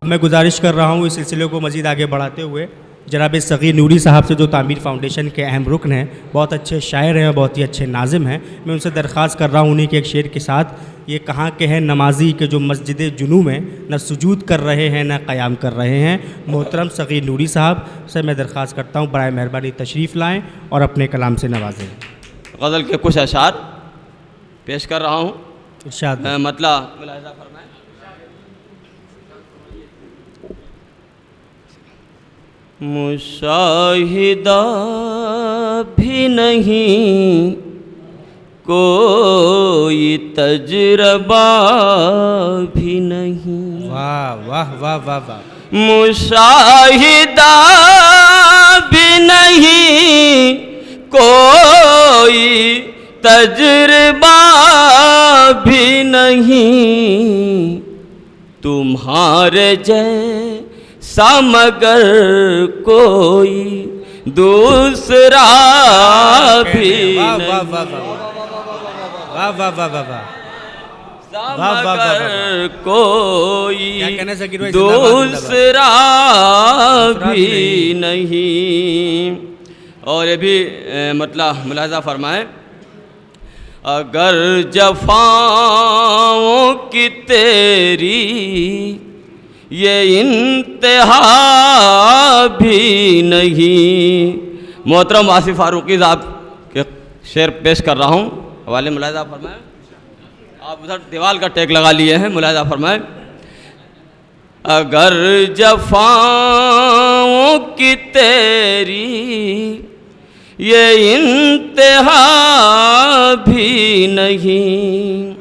मैं गुजारिश कर रहा हूँ इस सिलसिले को मज़ीद आगे बढ़ाते हुए जनाब सग़ीर नूरी साहब से, जो तामीर फाउंडेशन के अहम रुकन हैं, बहुत अच्छे शायर हैं और बहुत ही अच्छे नाज़िम हैं, मैं उनसे दरख्वास्त कर रहा हूँ उन्हीं के एक शेर के साथ, ये कहाँ के हैं नमाजी के जो मस्जिद जुनू में न सुजूद कर रहे हैं न क़याम कर रहे हैं। मोहतरम सग़ीर नूरी साहब से मैं दरख्वास्त करता हूँ बराए मेहरबानी तशरीफ़ लाएँ और अपने कलाम से नवाजें। गज़ल के कुछ अशार पेश कर रहा हूँ। इरशाद मतलब मुलाहिज़ा फरमाएं। मुशाहिदा भी नहीं कोई तजरबा भी नहीं। वाह वाह वाह वाह वाह। मुशाहिदा भी नहीं कोई तजरबा भी नहीं, तुम्हारे जैसा मगर कोई दूसरा भी नहीं। वाह वाह वाह वाह वाह वाह वाह। मगर कोई दूसरा भी नहीं। और ये भी मतलब मुलाहिज़ा फरमाएं। अगर जफ़ाओं की तेरी ये इंतहा भी नहीं। मोहतरम आसिफ फारूकी साहब के शेर पेश कर रहा हूँ, हवाले मुलाहिज़ा फरमाएं। आप उधर दीवार का टेक लगा लिए हैं, मुलाहिज़ा फरमाएं। अगर जफ़ाओं की तेरी ये इंतहा भी नहीं,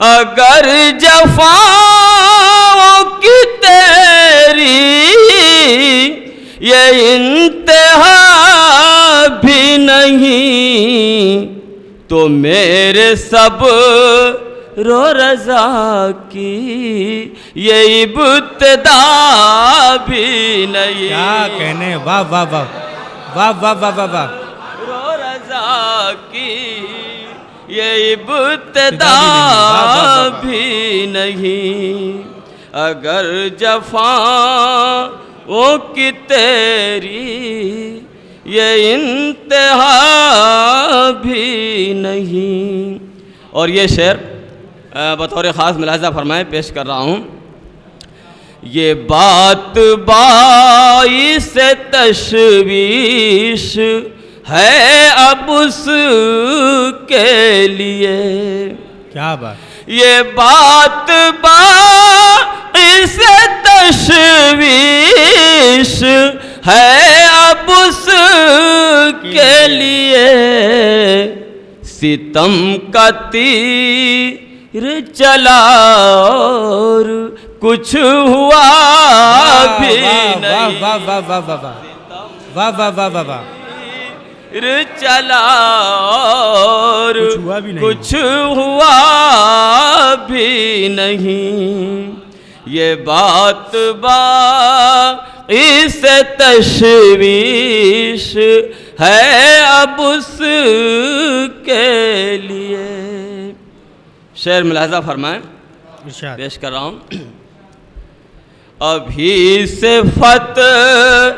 अगर जफ़ाओं की तेरी ये इंतहा भी नहीं, तो मेरे सब रो रज़ा की ये इब्तिदा भी नहीं। क्या कहने, वाह वाह वाह वाह वाह वाह वाह वाह। रो रज़ा की ये इब्तिदा भी नहीं, अगर जफ़ाओं की तेरी ये इंतहा भी नहीं। और ये शेर बतौर ख़ास मुलाहिज़ा फरमाए पेश कर रहा हूँ। ये बात बाइस तशवीश है अब उसके लिए। क्या बात। ये बात बाइस तशवीश है अब उसके लिए, सितम का तीर चला और कुछ हुआ भी नहीं। वाह वाह वाह वाह वाह वाह वाह वाह वाह वाह। चला और कुछ हुआ भी नहीं, ये बात इस तशवीश है अब उसके लिए। शेर मुलाहिज़ा फरमाएं, पेश कर रहा हूँ। अभी से फतह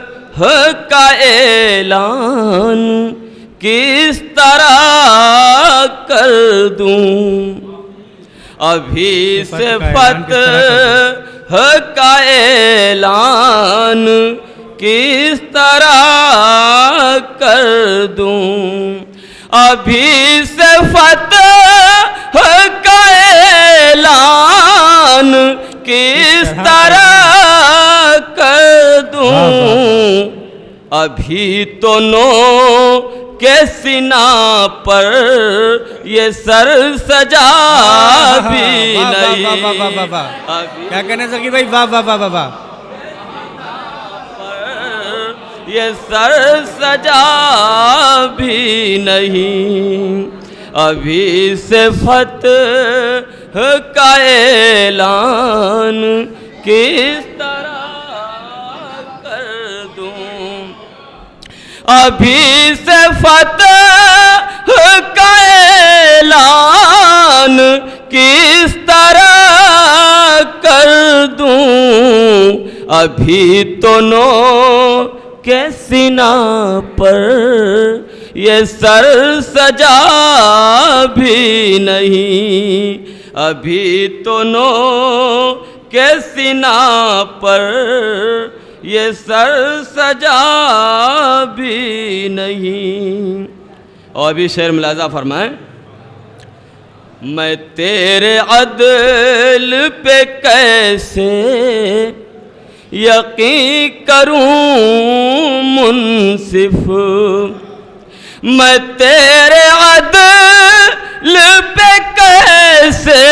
का ऐलान किस तरह कर दूं, अभी से फतह का ऐलान किस तरह कर दूं, अभी से फतह का ऐलान किस तरह कर दूं, अभी तो नो के सीना पर ये सर सजा भी नहीं। क्या कहने सकी भाई, वाह वाह वाह वाह वाह। ये सर सजा भी नहीं, अभी से फतह का ऐलान किस तरह कर दूं, अभी से फतह का ऐलान किस तरह कर दूं, अभी तो नो के सीना पर ये सर सजा भी नहीं, अभी तो नो के सीना पर ये सर सजा भी नहीं। और भी शेर मुलाजा फरमाएं, मैं तेरे अदल पे कैसे यकीन करूं मुनसिफ, मैं तेरे अदल पे कैसे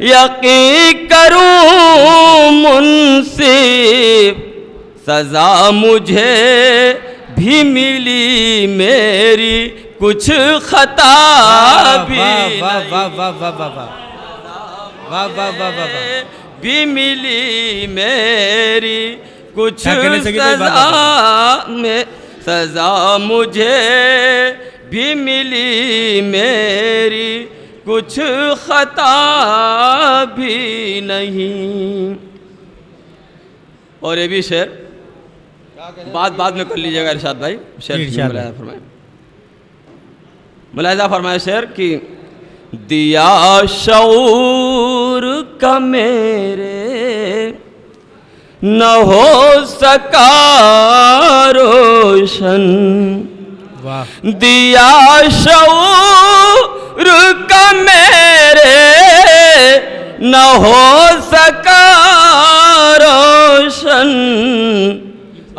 यकीन करूं मुनसिफ, सजा मुझे भी मिली मेरी कुछ खता भी नहीं, भी मिली मेरी कुछ सजा में, सजा मुझे भी मिली मेरी कुछ खता भी नहीं। और ये भी शेर बाद में कर लीजिएगा इरशाद भाई। शेर मुलाहिज़ा फरमाए शेर कि दिया शऊर का मेरे न हो सका रोशन, दिया शऊर का मेरे न हो सका रोशन,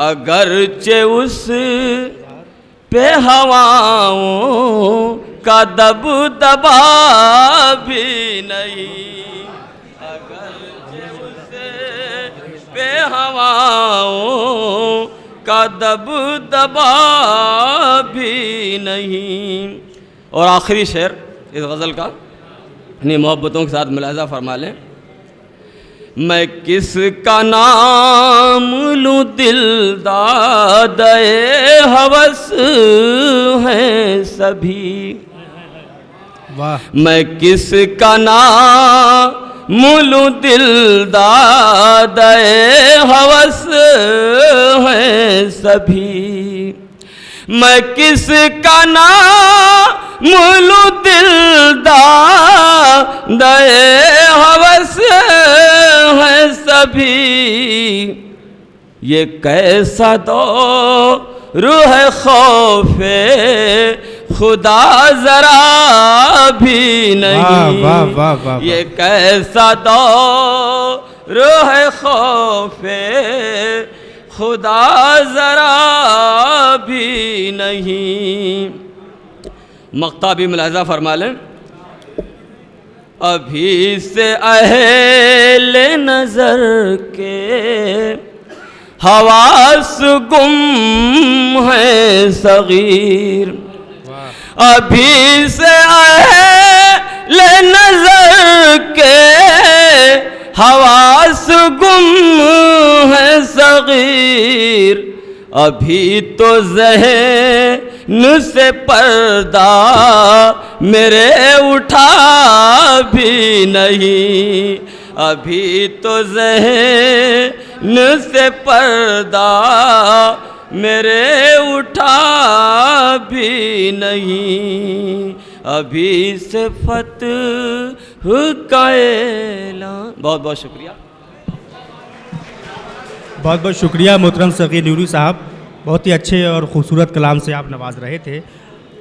अगरचे उस पे हवाओं का दबदबा भी नहीं, अगरचे उस पे हवाओं का दबदबा भी नहीं। और आखिरी शेर इस गज़ल का इन्हीं मोहब्बतों के साथ मुलाहिज़ा फरमा लें, मैं किसका नाम लूँ दिलदादे हवस हैं सभी, वाह, मैं किसका नाम लूँ दिलदादे हवस हैं सभी, मैं किसका नाम लूँ दिलदादे हवस हैं सभी, ये कैसा दौर है खौफे खुदा जरा भी नहीं, वाह वाह वाह, ये कैसा दौर है खौफे खुदा जरा भी नहीं। मक्ता भी मुलाहिज़ा फरमा लें, अभी से अहले नजर के हवास गुम है सगीर, अभी से अहले नजर के हवास गुम है सगीर, अभी तो ज़हन से पर्दा मेरे उठा भी नहीं, अभी तो ज़हन से पर्दा मेरे उठा भी नहीं, अभी से फतह का ऐलान। बहुत बहुत शुक्रिया, बहुत बहुत शुक्रिया मोहतरम सग़ीर नूरी साहब, बहुत ही अच्छे और ख़ूबसूरत कलाम से आप नवाज रहे थे।